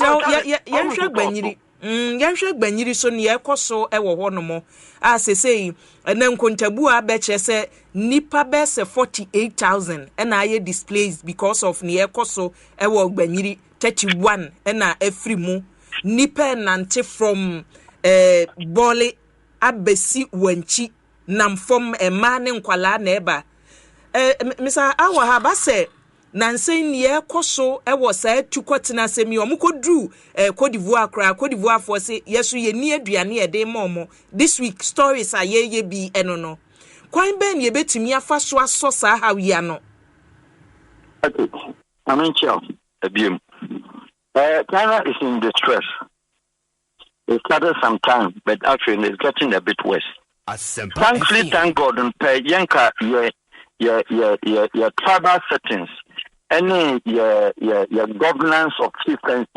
yɛhwɛ gbanyiri yɛhwɛ gbanyiri so ne yɛkɔso ɛwɔ hɔ no mo a sesei na nkontabu a bɛkyɛ sɛ nipa bɛsɛ 48,000 ɛna ayɛ displaced because of ne yɛkɔso ɛwɔ gbanyiri 31 ɛna afiri mu nipa nante from bole abesi wanchi nam from ema ne nkwala na eba misa Wahab sɛ nansen ne yɛkɔso ɛwɔ saa tukɔtena sɛmi ɔmokodru Cote d'Ivoire for say yesu ye ni aduane yɛde mɔmɔ this week stories a yɛyɛ bi ɛno no kwan bɛn ne yɛbɛtumi afa so asɔ saa hawia no Amenchel abiem China is in distress. It started some time, but actually it's getting a bit worse. Asempa. Thankfully, thank God, and Yanka, your tribal settings, any your governance of chieftains,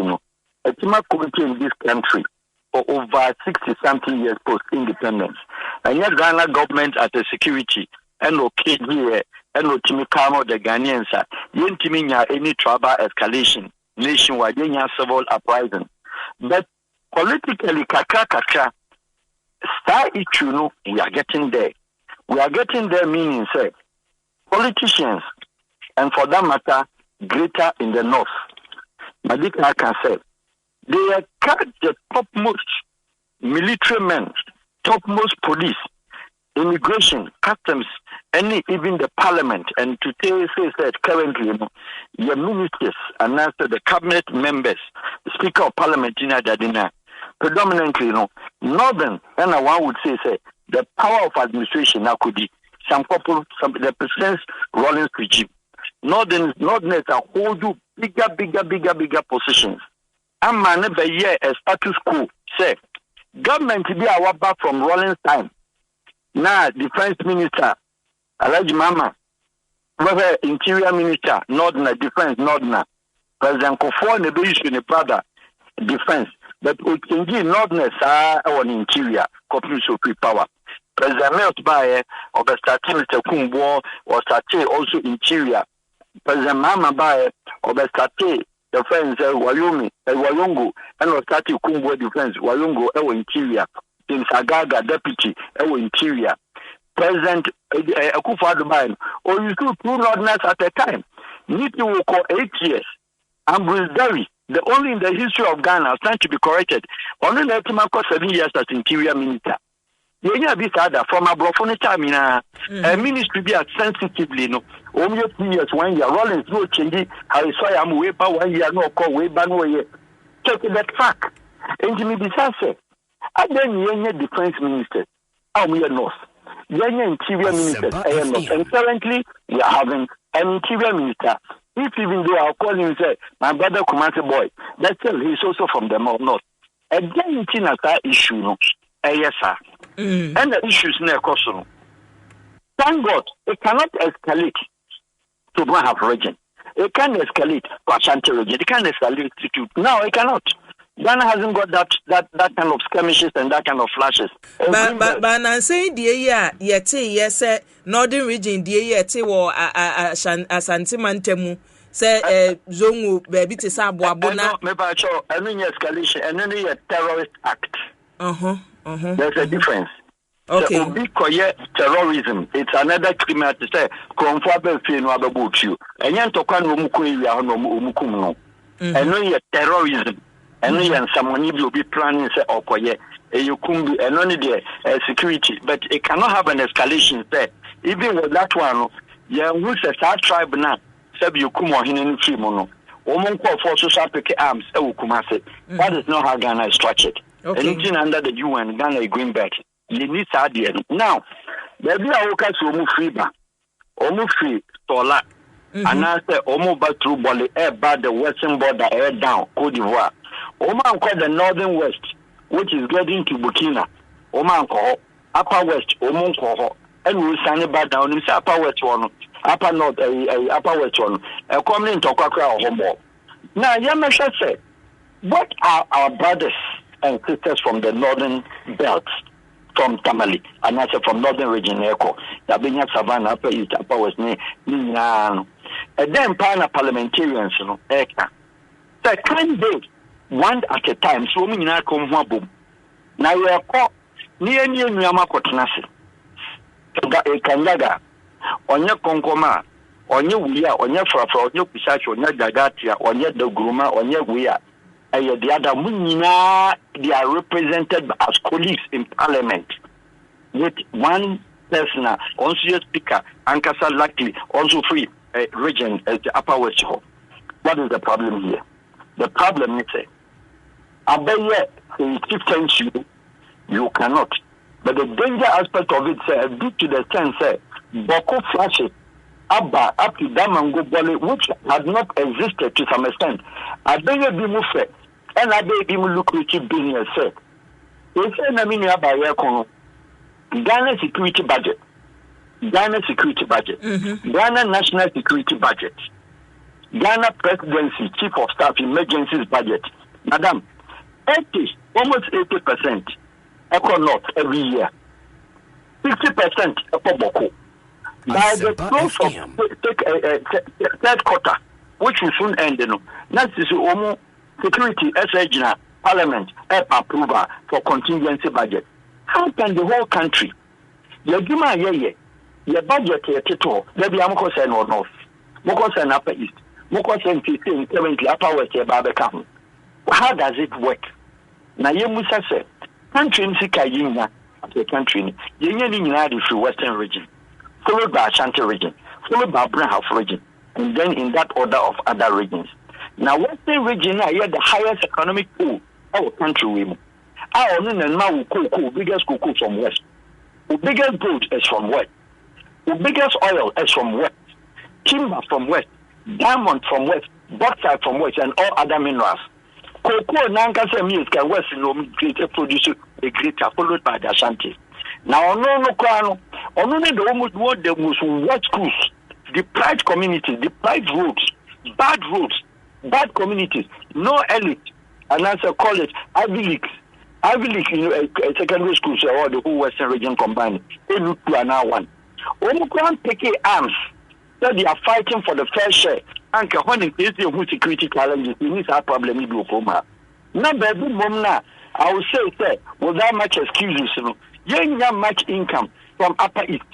a Tima community in this country for over 60-something years post-independence. And your Ghana government at the security, and okay here, and no Timikamo, the Ghanaians, yen Timinya any tribal escalation, nationwide, yen several uprising. But politically, kakra, star issue, we are getting there. We are getting there, meaning, say, politicians, and for that matter, greater in the north. Madika can say, they are the topmost military men, topmost police, immigration, customs, and even the parliament. And today, say that currently, your ministers and also the cabinet members, the speaker of parliament, predominantly, northern, and one would say, the power of administration now could be some the president's Rawlings regime. Northerners are holding bigger positions. I'm never year a status quo. Say, government be our back from Rawlings time. Now, defense minister, Alhaji Mama, whether interior minister, Northern defense, Northern, President Kofi, the issue in the brother defense. But we can give Northerners our interior, Kofi Supreme power. President Meltbaye, or Mr. Kumbo, or State also interior. President Mahama Baye, or State defense, Wyoming, Wyongo, and or State Kumbo defense, Wyongo, our interior. In Sagaga deputy, our interior. President Akuffo Adom, or you do 2 Northerners at a time. Need to call 8 years. Ambrose Derry, the only in the history of Ghana, trying to be corrected. Only let him 7 years as interior minister. Yenya bi sada from Mcbrown time a ministry be at sensitively no only 2 years 1 year Rollins no change how so am way ba 1 year no call way ba no year check that fact and me be say aden yenya defense minister we are north yenya interior minister and currently we are having an interior minister. If even though I'll call him say my brother Kumasi boy, that's still he's also from the north. Again, it's that issue no. Yes, sir. And the issues near Kosovo. Thank God, it cannot escalate to Wahab region. It can escalate to Ashanti region. It can escalate to now. It cannot. Ghana hasn't got that kind of skirmishes and that kind of flashes. But I'm saying the year yes northern region the year wo Ashanti mantemu say zongo baby te sa boabona. Me ba cho any escalation and any terrorist act. There's a difference. Okay. So, because terrorism, it's another criminal to say, conform to no about you. And you to can no. And no terrorism. And no someone will be planning say okoye. You could be and only the security, but it cannot have an escalation there. Even with that one, who's a South tribe now? Said you come on in free mono. Woman call for social arms. That is not how Ghana is structured. Okay. Anything under the UN, Ghana going back. You need to add it. Now, there be a worker to move free, Tola, and I say, Omo back through Bole, air bad the western border, air down, Cote d'Ivoire. Oman called the northern west, which is getting to Burkina. Oman call, upper west, Omon call, and we'll send it back down. It's upper west one, upper north, upper west one, a coming to Kwaku or Homo. Now, Yamasha said, what are our brothers and sisters from the northern belt, from Tamale, and also from northern region, Echo, Dabinya Savannah, Upper East, Upper West, and then parliamentarians, Eka. The candidate one at a time. So many na come ho abom. Na ye ko ni eni enuama kotenase. Kanyaga onye konkoma onye wuya onye frafra onye kusachi onye dagatia onye dogruma onye wuya the other munina they are represented as colleagues in parliament with one person also speaker ankasa luckily also free region as the upper west hall. What is the problem here? The problem is abeye chieftaincy you cannot. But the danger aspect of it due to the sense Bawku flashes up to Damango Bole, which had not existed to some extent. Abeye bi mu fe and abeye bi mu lucrative business say. They say na mini abaye kono. Ghana security budget. Ghana national security budget. Ghana presidency chief of staff emergencies budget. Madam, almost 80% Echo North every year. 60% Echo Bawku. By the close of third quarter, which will soon end, that is almost security as parliament approval for contingency budget. How can the whole country, your budget there be a say no north, Moko say upper east, Moko say currently upper west Babeka. How does it work? Na ye musa say country nsika yinya the country yinya ni nyina the western region, followed by Ashanti region, followed by Magraheb region, and then in that order of other regions. Now western region are the highest economic pool of our country women. Our biggest cocoa from west. The biggest gold is from west. The biggest oil is from west. Timber from west. Diamond from west. Bauxite from west and all other minerals. Cocoa Nankasa milk can west greater produce a greater followed by the Ashanti. Now no only the almost what the most west coast, deprived communities, deprived roads, bad communities, no elite, and as I call it, Ivy League, secondary schools or the whole western region combined. They look to another one. Omicron taking arms, so they are fighting for the fair share. And when it is the security challenges, it is our problem in Oklahoma. Now, baby, mom, I will say, without much excuses, you ain't much income from Upper East.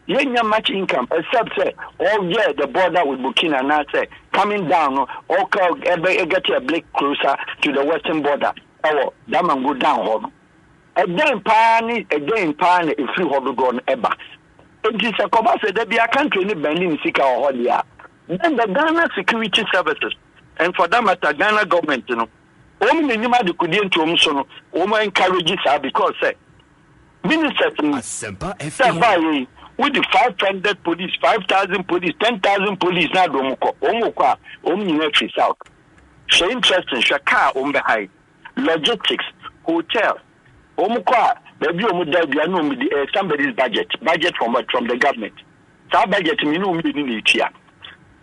You ain't much income, except say, the border with Burkina now say coming down, or get a break closer to the western border. Oh, that man go down home. Again, if you hold on ever. It is a cover said there be a country in Benin, Sika or Hodia. Then the Ghana security services, and for that matter, Ghana government, only the Kudian to Umsono, encourages her because ministers Asempa with the 500 police, 5,000 police, 10,000 police now Omukwa, Omni South. So interesting, Shaka High, logistics, hotel, Omukwa, maybe somebody's budget from what? From the government. So budget meaning here.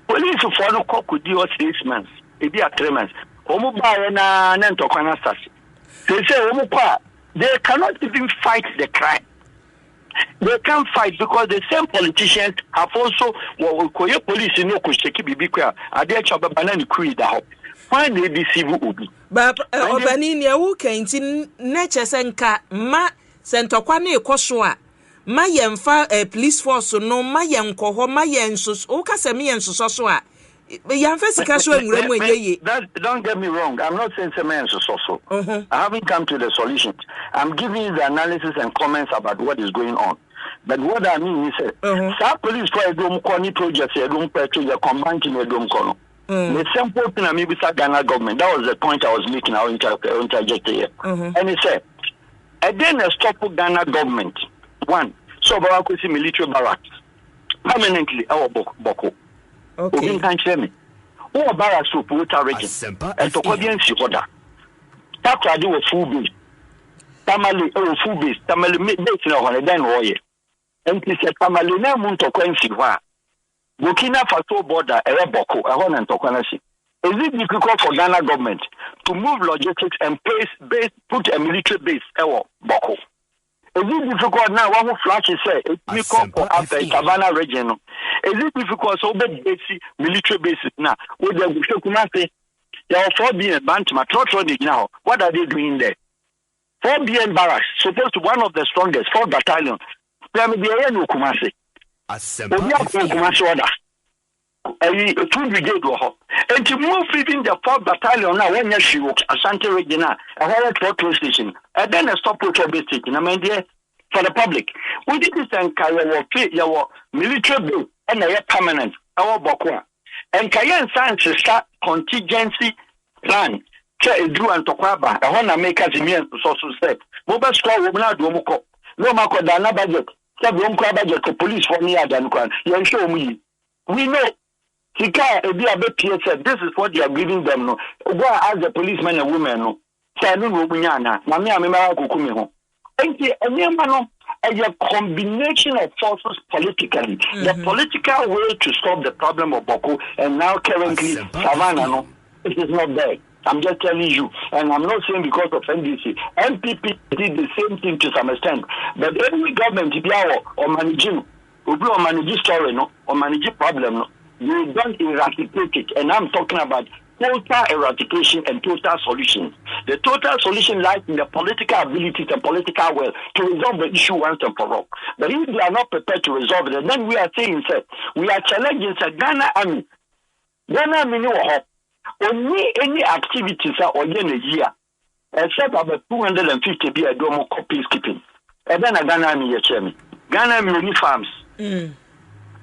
Police follow Kofi 6 months, maybe 3 months. Omuba na Nantokwana Stas. They say Omukwa, they cannot even fight the crime. They can't fight because the same politicians have also Koye police in Okosheki Bibikwa, Adia Chababana Creed. Why they deceive Ubi? But Obanini, who came in nature senka ma Sentokwane Koshwa, ma yemfa police force no ma yenko ma yensus, Okasemi and Susoswa. Don't get me wrong. I'm not saying cement is also. I haven't come to the solutions. I'm giving you the analysis and comments about what is going on. But what I mean is, some police for a dome corny project, a dome petrol, a combined in a dome corner. The simple thing I mean, beside Ghana government, that was the point I was making. I interject here. And he said, and then a stop Ghana government. One, so Bawku military barracks permanently our Bawku. Okay. Can't hear me. Who are barracks to Puerto region? And to audience order. Takradi was full base. Tamale full base. Tamale made base now on a dan warrior. And he said, Tamale na munto kwensi wa. Burkina Faso border, Bawku, a hon and Tokwanasi. Is it difficult for Ghana government to move logistics and put a military base at Bawku? Is it difficult now? One who flashes say it's difficult for after Savannah region. Is it difficult so basic military bases now? With the Kumase, There are 4 billion Bantama, Trotro now. What are they doing there? 4 billion barracks, supposed to one of the strongest, 4 battalion. Asempa. Kumasi 2 brigade wo and to move within the 4th battalion now when you Ashanti region a whole station and then a stop patrol base station. I mean there for the public. We did this and your military bill and a permanent our Bawku. And Kayan science start contingency plan. Drew and Tokwaba, I want to make us immune to social set. Mobile squad will not do no Marco Dana budget. Budget to police for me. You show me. We know. This is what you are giving them. No, go ask the policemen and women. No, a combination of forces politically. The political way to solve the problem of Bawku and now currently Savannah. No, it is not there. I'm just telling you, and I'm not saying because of NDC. MPP did the same thing to some extent, but every government, or managing, or managing story, no, or managing problem, no. You don't eradicate it, and I'm talking about total eradication and total solutions. The total solution lies in the political abilities and political will to resolve the issue once and for all. But if they are not prepared to resolve it, then we are saying, sir, we are challenging the Ghana Army. Ghana Army, only any activities are in a year, except about 250 be a domo peacekeeping. And then a Ghana Army, chairman. Ghana Army only farms.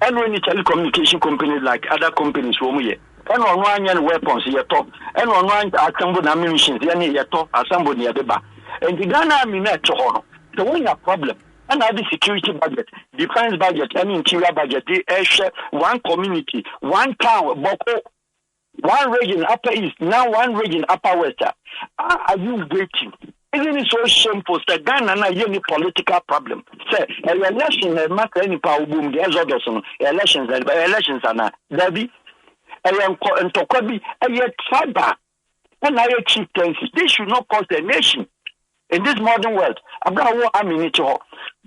And when you telecommunication companies like other companies, and on one weapons, you talk, and on one assembled ammunition, you talk, assembled near the bar. And the Ghana Army net to honor. The one a problem. Another security budget, defense budget, and interior budget, they share one community, one town, Bawku, one region, Upper East, now one region, Upper West. Are you waiting? Isn't it so shameful that Ghana na any political problem? Say, election matter any power boom, there's others on elections are not. Debbie, and Tokobi, and yet Cyber, and I chieftaincy. This should not cost a nation in this modern world. About what army need to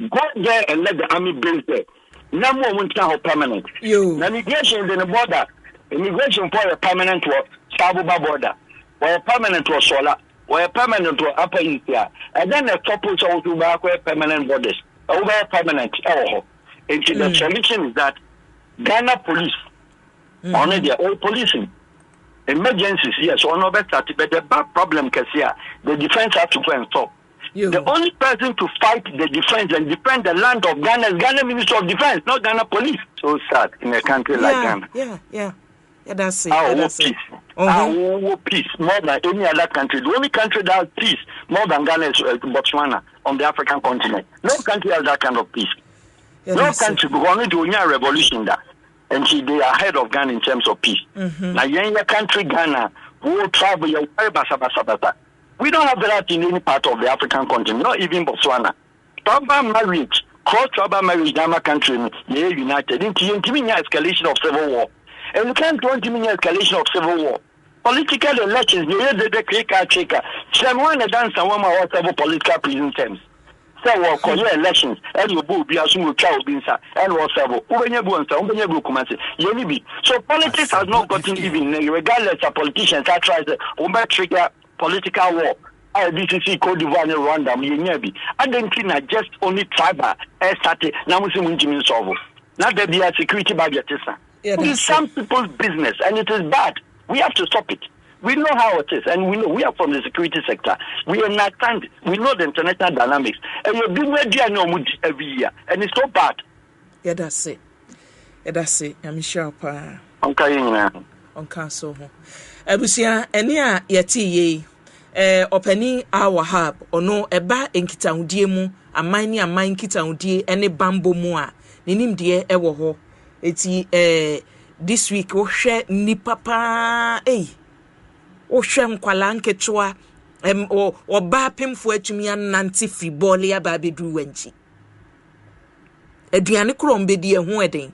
go there and let the army build there. No more won't have permanent. Navigation in the border, immigration for a permanent work, Sabuba border, or a permanent or solar. Or a permanent or Upper East, and then a couple to back permanent borders, over permanent. And the solution is that Ghana police, only their own policing. Emergencies, yes, or no better, but the bad problem, Cassia, the defense has to go and stop. The only person to fight the defense and defend the land of Ghana is Ghana Minister of Defense, not Ghana Police. So sad in a country like Ghana. Yeah, that's it. Peace. Peace more than any other country. The only country that has peace more than Ghana is Botswana on the African continent. No country has that kind of peace. No country, because only the revolution that. And they are ahead of Ghana in terms of peace. Now, your country, Ghana, who travel, we don't have that in any part of the African continent, not even Botswana. Tribal marriage, cross-tribal marriage in our country, they are united. Into escalation of civil war. And you can't do escalation of civil war. Political elections, you hear the checker. Someone dance and one or several political prison terms. So, elections, and you will be assumed child being and was several. So, politics has not gotten even, regardless of politicians that try to trigger political war. IBCC, Cote d'Ivoire, Rwanda, Argentina just only tribal, started, now Muslim solve. Not that they are security budget. It is some people's business, and it is bad. We have to stop it. We know how it is, and we know we are from the security sector. We understand. We know the international dynamics, and you're doing every year, and it's so bad. Yeah, that's it. I'm sure. On council. Ebusia, enia yeti ye. Openi a Wahab, ono eba enkitaudie mu, amani nkitaudie, ene bambo mua. Ninim die ewo ho. Eti this week wo hwe ni papa wo hwe nkwala nketwa o ba pemfo atumi anante friball ya ba bedu wanchi aduane krom bedi eho eden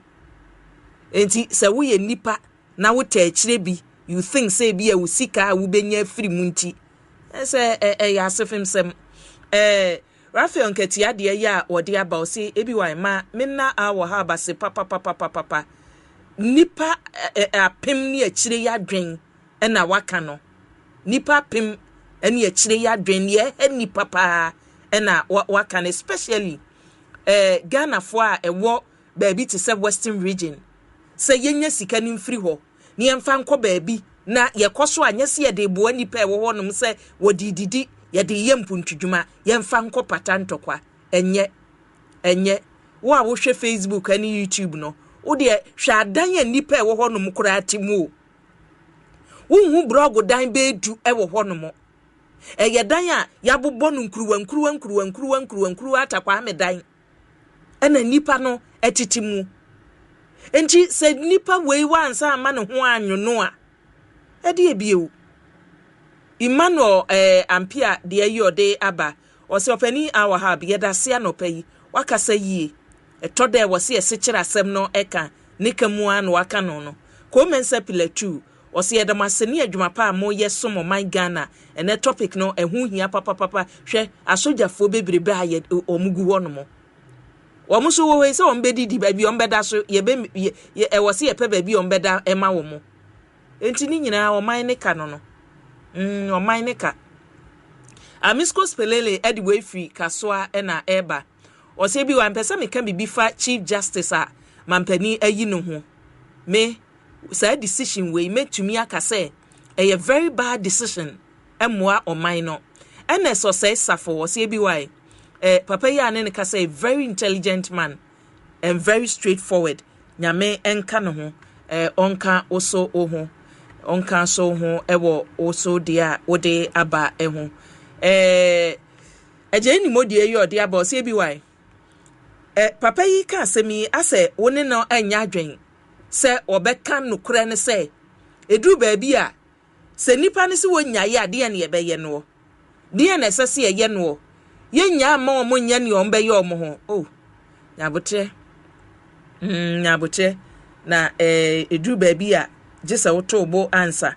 enti se wo ye nipa na wo ta akire bi you think say bi a wo sika wo benya free munti se ya asefem sem Rafael Nketia de ya odi aba o se ebi wan ma menna a Wahab se papa nipa apem ni akire ya dwen na waka no nipa pim ene akyire ya adwen ye nipa pa ena wa can especially Ghana fo a ewo baabi te se western region se yenya sika ni mfiri ho ne yemfa nkọ baabi na yekoso anyese ye de bo nipa ewo ho nom se wodididi ye de yempuntudwuma yemfa nkọ patantokwa enye wo a wo hwe Facebook ani YouTube no wo de hwe adan ya nipa ewo ho nom kura atimu wo blog dan beedu ewo ho nom eye dan a yabobọ no nkuruwa atakwa amedan ena nipa no etitimu enti se nipa wei wansa ama ne ho anwono a ede ebiewu Emmanuel Ampia de ayode aba ose opani Wahab yedase anopai wakasa yie etode wose esekire asem no eka nikamu an waka no ko mensa pilatu ose yedamaseni adwuma pa mo yesomo man Ghana ene topic no ehu hia papa hwe asojafo bebrebe aye omugu wono Wamusu wo se ombedidi baabi ombeda so ye wose ye pe baabi ombeda ema wo mo enti ni nyina oman ne ka no oman ne ka amisko spelele edi we free kasoa na eba ose bi wa mpesa me kan bibi fa chief justice a mampani ayi no ho me say decision we metumi aka say a very bad decision emwa oman no ene so say safo ose bi wa papa ya ne ka say very intelligent man and very straightforward nyame enka no ho onka oso oho onka so ho ewo oso dia wode aba eho eje ni modi eyi ode aba ose bi wai papa yi ka asemi ase woni no anya adwen se obeka nokura ne se edu baabi a se nipa ne se wonyaye ade ne yebeye no de na sese ye no yenya ma omo nya ne ombeye omo ho nyabote na edu baabi a jesa woto bo answer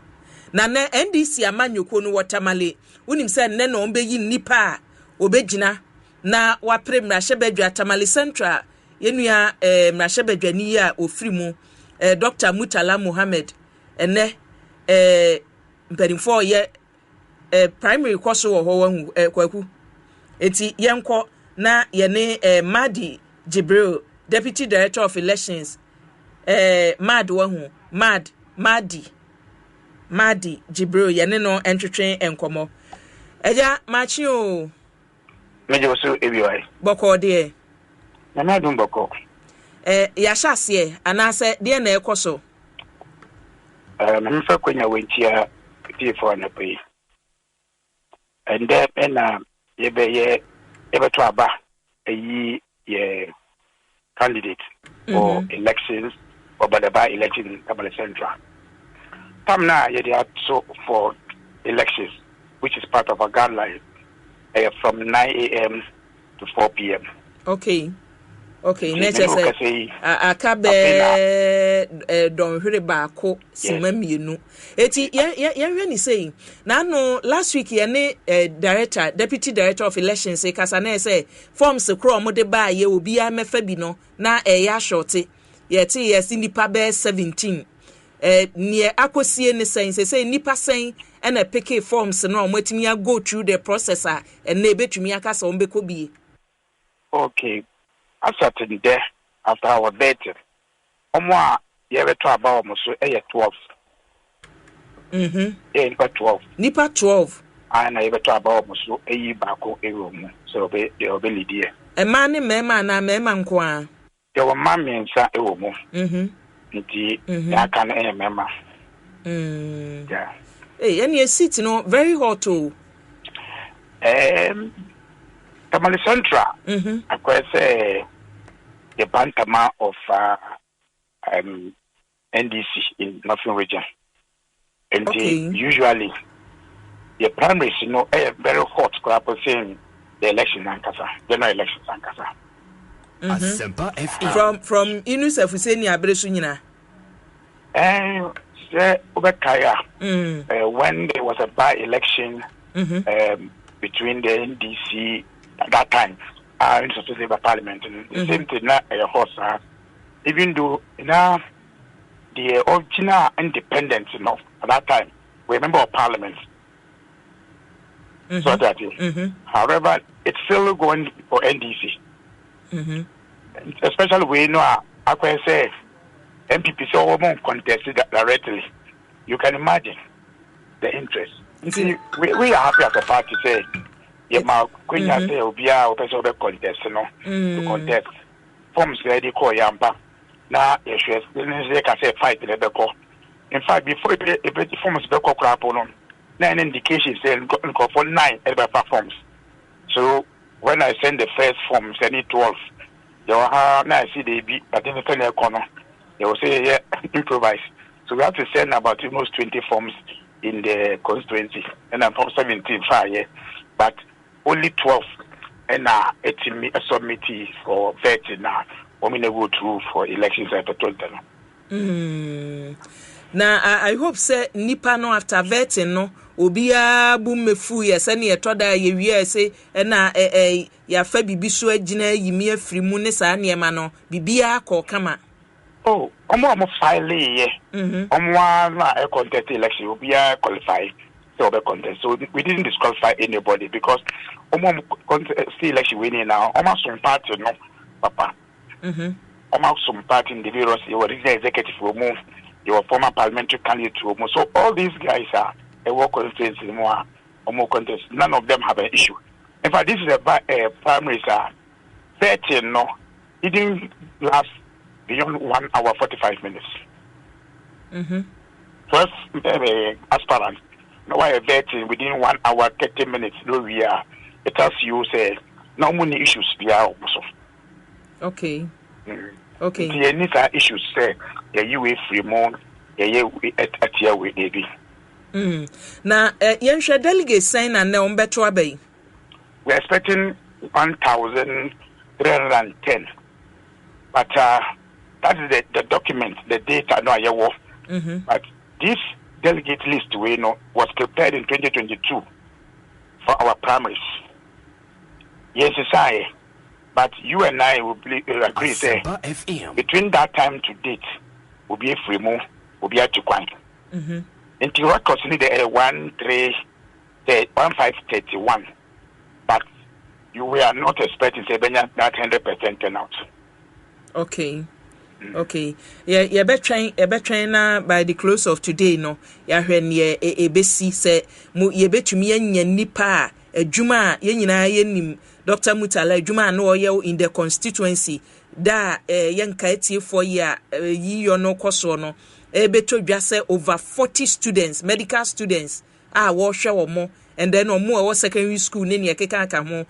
na NDC amanyoko no watamale unim se ne no ombeyi nipa a obegina na wapre Mrahebedwa tamale central yenua Mrahebedwa ni a ofiri mu Dr. Mutala Mohammed ene mperimfo ye primary course wo ho wahu Kwaku eti yenko na yene Madi Jibril Deputy Director of Elections Madi Jibril yene no entwetwen enkomo eja machi o mejo so ebiwai boko de na na dum boko ya hyase anase de na ekoso na mfa kwenya wentia pifo na pay and then ebe to aba eyi ye candidate for elections or by election in Kabale Central. Tamna yedi so for elections, which is part of our guidelines, from 9 a.m. to 4 p.m. Okay. Nature say akabe don hwere baako sima mienu. Eti ye ni say na no last week ye ne deputy director of elections say kasa na say forms kro mo de ba ye obi a mefa bi no na ya shorty ye ti ye nipa be 17 ne akosie ne say nipa sen na pick forms no mo timi go through the process and na betumi aka so mbeko bi. Okay. I sat in there after our vetting. Omwa yewe to about almost 12. Nipa 12. Nipa 12. And I ever to about almost a year back or a room. So be the ability. A man in Mema na Mema Nkwa. There were mammy and sa a woman. I can't remember. Yeah. Hey, and you sit, very hot too. Tamale Central. I could say the Bantama of NDC in Northern region. And usually the primaries, very hot crap saying the election and Kasa, general elections and Kasa. Asempa FM. From Inus Fuseni Abresunina. And Obekaya, when there was a by-election between the NDC at that time, in the parliament, the same thing now a horse, even though now the original independence at that time, we remember our parliament, So that however, it's still going for NDC. Especially when you know, I can say MPP so won't contest it directly. You can imagine the interest. See, we are happy as a party say, yeah, Queen say Obia or person contest, to contest. Forms ready call Yamba. Now, yes, they can say fight in the call. In fact, before it forms the call crap on, 9 indications saying go for 9 ever forms. So when I send the first forms, I need 12. You now I see they be, but in the corner, they will say, yeah, improvise. So we have to send about almost 20 forms in the constituency, and I'm from 17 far, yeah, but only 12 and it's a submittee for vetting now. Women go through for elections at the total. Now I hope say nipa no after vetting no obia bu mefu ye se na ye toda ye wi say na ya fa bibi so agina yimi afiri mu ne sa ne ma no bibia akọ kama. Oh, omo file ye. Omo na a contest election obia qualify to be contest. So we didn't disqualify anybody because omo contest election winning now. Omo some party no papa. Omo some party in the various your executive move. Your former parliamentary candidate, so all these guys are a work conference more or more contest. None of them have an issue. In fact, this is a primary 13. No, it didn't last beyond 1 hour 45 minutes. First, aspirant. Now, why a 13 within 1 hour 30 minutes? No, we are. It tells you say no many issues we are also. Okay. Okay. The initial issues say you free more, at here with baby. Now, Yansha delegate sign and now better obey. We're expecting 1,310. But that is the document, the data, no, but this delegate list we know was prepared in 2022 for our primaries. Yes, I. But you and I will agree say between that time to date will be a free move, will be a Tukwan. Until records need a 1531. But we are not expecting say that 100% turnout. Okay. Okay. Yeah, be trying na by the close of today no. Ya hwe ne ebesi say ye betumi anya nipa adwuma ye nyina ye nim Dr. Mutala adwuma na oye in the constituency da yenka etie for year yi yo no koso no beto dwa say over 40 students, medical students wo hwe wo mo, and then omo secondary school ne ne keka aka ho